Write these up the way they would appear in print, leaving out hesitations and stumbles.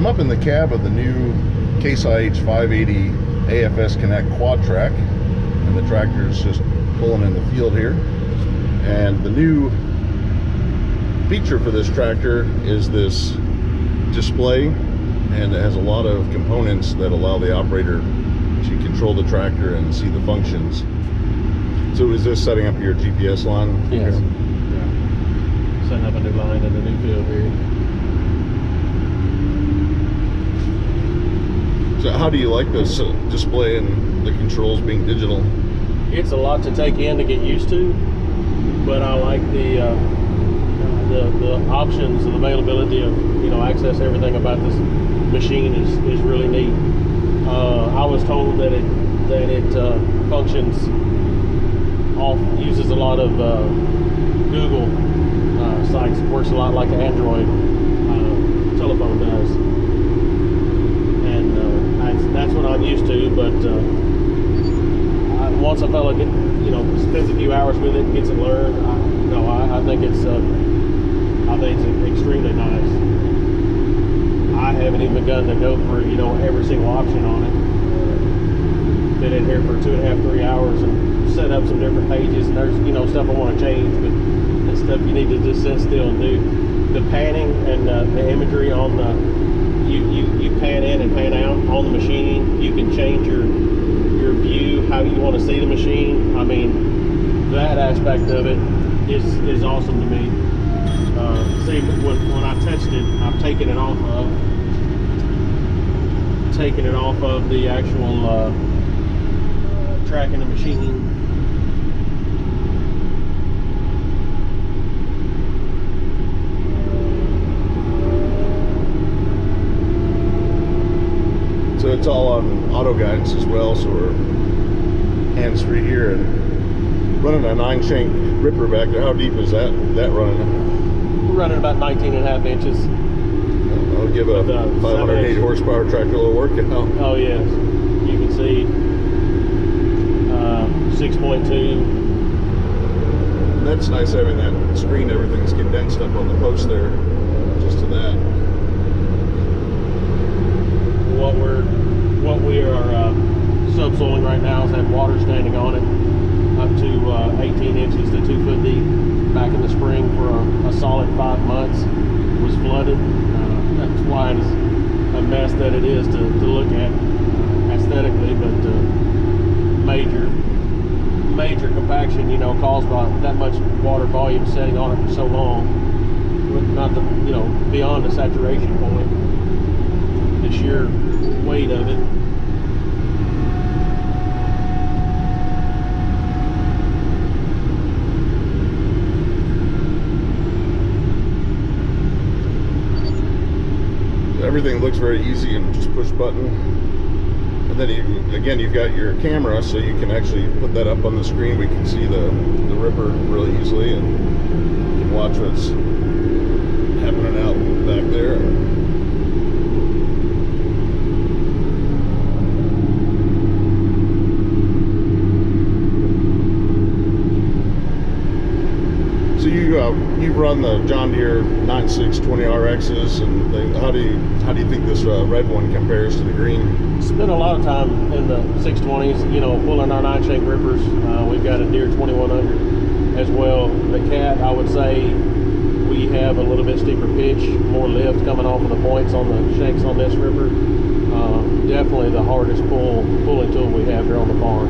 I'm up in the cab of the new Case IH 580 AFS Connect Quadtrac, and the tractor is just pulling in the field here. And the new feature for this tractor is this display, and it has a lot of components that allow the operator to control the tractor and see the functions. So is this setting up your GPS line? Yes. Yeah. Setting up a new line in the new field here. So how do you like this display and the controls being digital? It's a lot to take in to get used to, but I like the options and availability of, you know, access everything about this machine is really neat. I was told that it functions uses a lot of Google sites. It works a lot like an Android telephone does, and that's what I'm used to. But once a fellow spends a few hours with it and gets it learned, I think it's extremely nice. I haven't even begun to go through every single option on it. Been in here for 2.5-3 hours and set up some different pages, and there's stuff I want to change, but it's stuff you need to just sit still and do. The panning and the imagery on the you pan in and pan out on the machine. You can change your view, how you want to see the machine. I mean, that aspect of it is awesome to me. See, when I touched it, I've taken it off of the actual tracking the machine. So it's all on auto guidance as well, so we're hands-free here and running a 9-shank ripper back there. How deep is that running? We're running about 19.5 inches. I'll give a 508 horsepower tractor a little workout. Oh yes, you can see 6.2. That's nice having that screen. Everything's condensed up on the post there, just to that. What we are subsoiling right now is have water standing on it up to 18 inches to 2 foot deep. Back in the spring for a solid 5 months was flooded. That's why it's a mess that it is to look at aesthetically, but major compaction, caused by that much water volume setting on it for so long, not beyond the saturation point. The sheer weight of it. Everything looks very easy and just push button. And then you've got your camera, so you can actually put that up on the screen. We can see the ripper really easily, and you can watch what's happening out back there. So you run the John Deere 9620 RXs, and how do you think this red one compares to the green? Spent a lot of time in the 620s, pulling our 9-shank rippers. We've got a Deere 2100 as well. The Cat, I would say, we have a little bit steeper pitch, more lift coming off of the points on the shanks on this ripper. Definitely the hardest pulling tool we have here on the farm,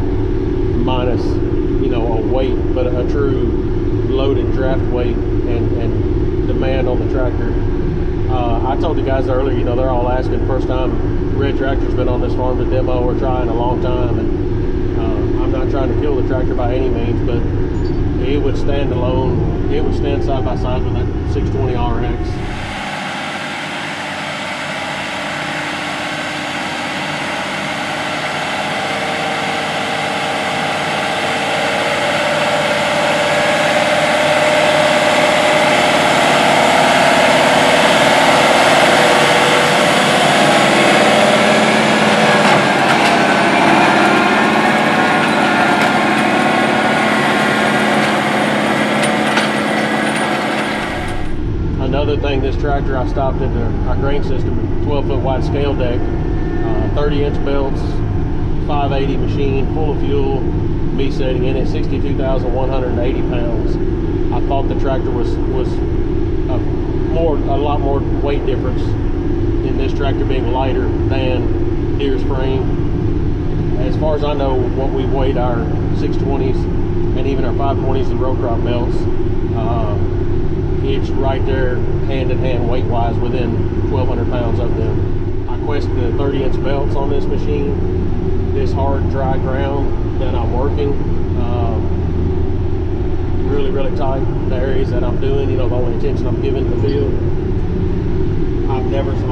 minus a weight, but a true loaded draft weight and demand on the tractor. I told the guys earlier, they're all asking, first time red tractor's been on this farm to demo or try in a long time, and I'm not trying to kill the tractor by any means, but it would stand alone. It would stand side by side with that 620 RX. Another thing this tractor, I stopped at our grain system, 12-foot wide scale deck, 30-inch belts, 580 machine, full of fuel, me setting in it, 62,180 pounds. I thought the tractor was a lot more weight difference in this tractor being lighter than Deere's frame. As far as I know, what we weighed our 620s and even our 520s and row crop belts, it's right there hand in hand weight wise within 1,200 pounds of them. I questioned the 30-inch belts on this machine. This hard dry ground that I'm working, really tight, the areas that I'm doing, you know, the only attention I'm giving to the field, I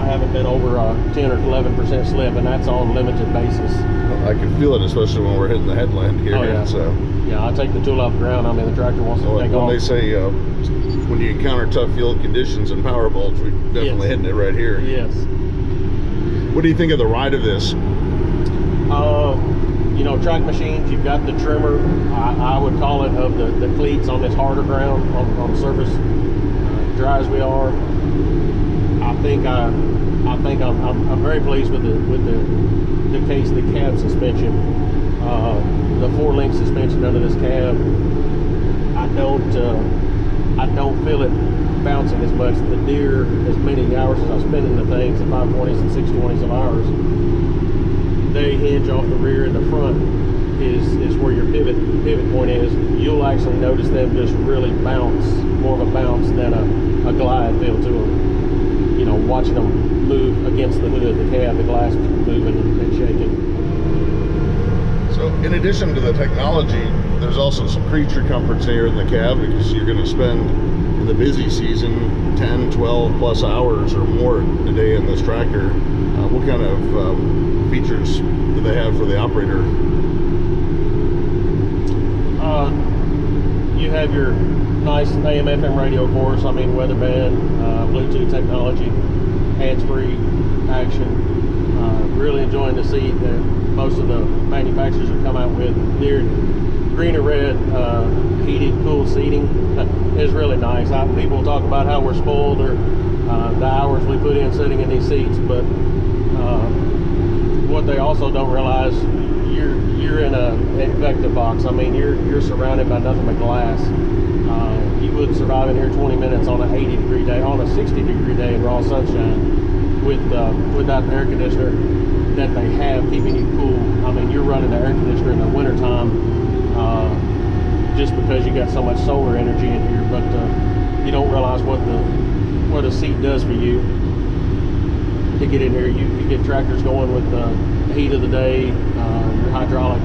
haven't been over a 10 or 11% slip, and that's on a limited basis. I can feel it, especially when we're hitting the headland here. Oh, yeah. So yeah, I take the tool off the ground. I mean, the tractor wants to take off. When they say when you encounter tough field conditions and power bolts, we're definitely hitting it right here. Yes. What do you think of the ride of this? You know, track machines, you've got the trimmer, I would call it, of the cleats on this harder ground, on surface, dry as we are. I think I'm very pleased with the cab suspension, the 4-link suspension under this cab. I don't feel it bouncing as much. The Deere, as many hours as I've spent in the things, the 520s and 620s of ours, they hinge off the rear, and the front is where your pivot point is. You'll actually notice them just really bounce, more of a bounce than a glide feel to them. You know, watching them move against the hood of the cab, the glass moving and shaking. So in addition to the technology, there's also some creature comforts here in the cab, because you're going to spend, in the busy season, 10, 12 plus hours or more a day in this tractor. What kind of features do they have for the operator? You have your nice AM FM radio, of course. I mean, weather band, Bluetooth technology, hands-free action. Really enjoying the seat that most of the manufacturers have come out with. Their green or red heated, cool seating is really nice. People talk about how we're spoiled, or the hours we put in sitting in these seats, but what they also don't realize, you're in a Invecta box. I mean, you're surrounded by nothing but glass. You wouldn't survive in here 20 minutes on an 80-degree day, on a 60-degree day in raw sunshine, without the air conditioner that they have keeping you cool. I mean, you're running the air conditioner in the wintertime just because you got so much solar energy in here, but you don't realize what a seat does for you. To get in here, you get tractors going with the heat of the day, your hydraulic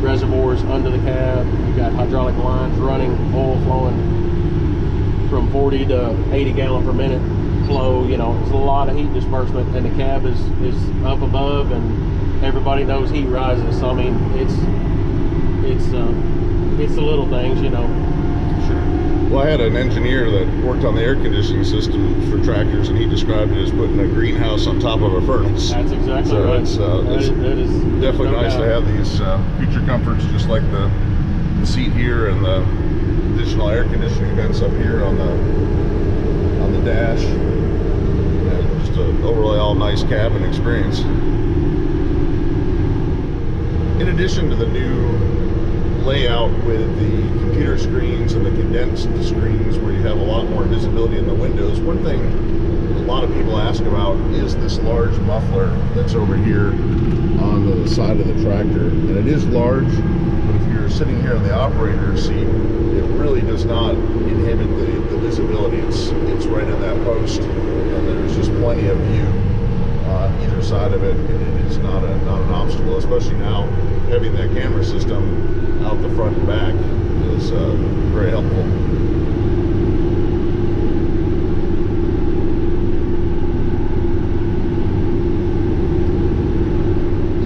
reservoirs under the cab, you got hydraulic lines running, oil flowing from 40 to 80 gallon per minute flow. You know, it's a lot of heat disbursement, and the cab is up above, and everybody knows heat rises. So I mean, it's the little things, you know. Sure. Well, I had an engineer that worked on the air conditioning system for tractors, and he described it as putting a greenhouse on top of a furnace. That's exactly right. It's that is definitely nice to have these feature comforts, just like the seat here and the additional air conditioning vents up here on the dash. Just an overall nice cabin experience. In addition to the new layout with the computer screens and the condensed screens where you have a lot more visibility in the windows, one thing a lot of people ask about is this large muffler that's over here on the side of the tractor. And it is large, but if you're sitting here in the operator's seat, it really does not inhibit the visibility. It's right in that post, and there's just plenty of view either side of it, and it's not an obstacle, especially now having that camera system out the front and back is very helpful.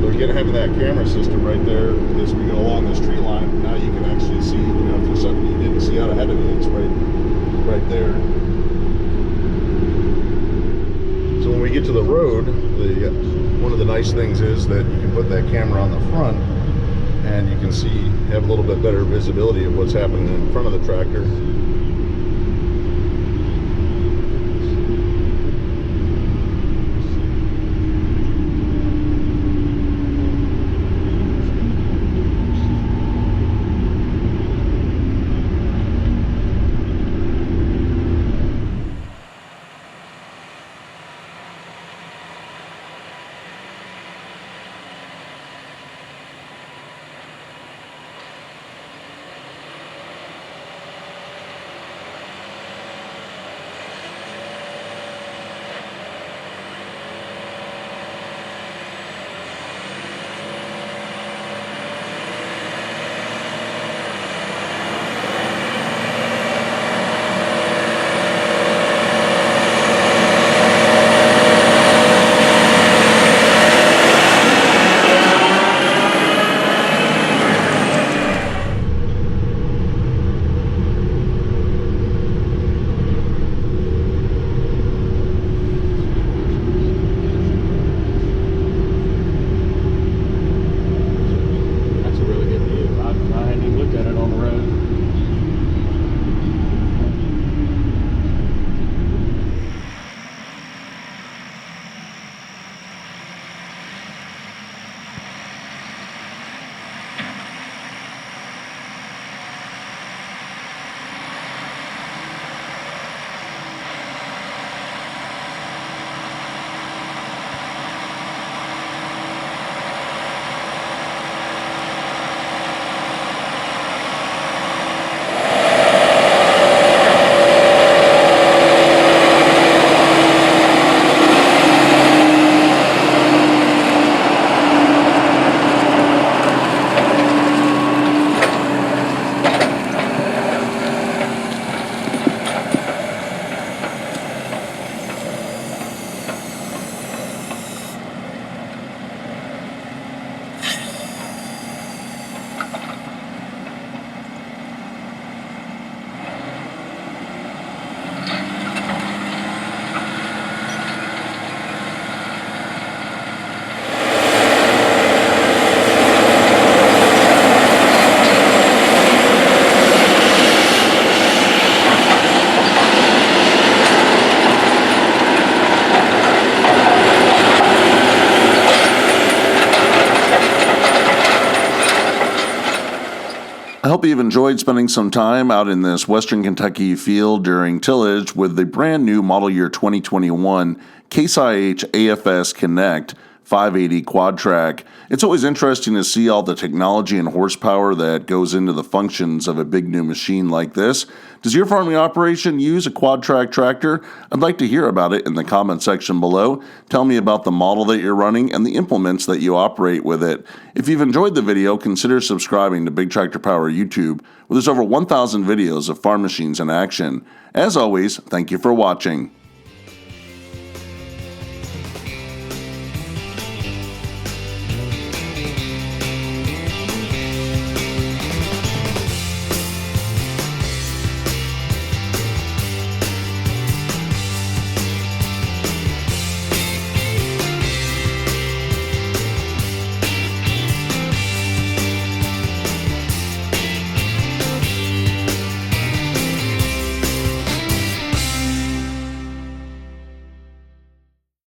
So again, having that camera system right there as we go along this tree line, now you can actually see, you know, if there's something you didn't see out ahead of you, it's right there. So when we get to the road, one of the nice things is that you can put that camera on the front, and you can see, have a little bit better visibility of what's happening in front of the tractor. hope you've enjoyed spending some time out in this Western Kentucky field during tillage with the brand new model year 2021 Case IH AFS Connect 580 Quadtrac. It's always interesting to see all the technology and horsepower that goes into the functions of a big new machine like this. Does your farming operation use a Quadtrac tractor? I'd like to hear about it in the comment section below. Tell me about the model that you're running and the implements that you operate with it. If you've enjoyed the video, consider subscribing to Big Tractor Power YouTube, where there's over 1,000 videos of farm machines in action. As always, thank you for watching.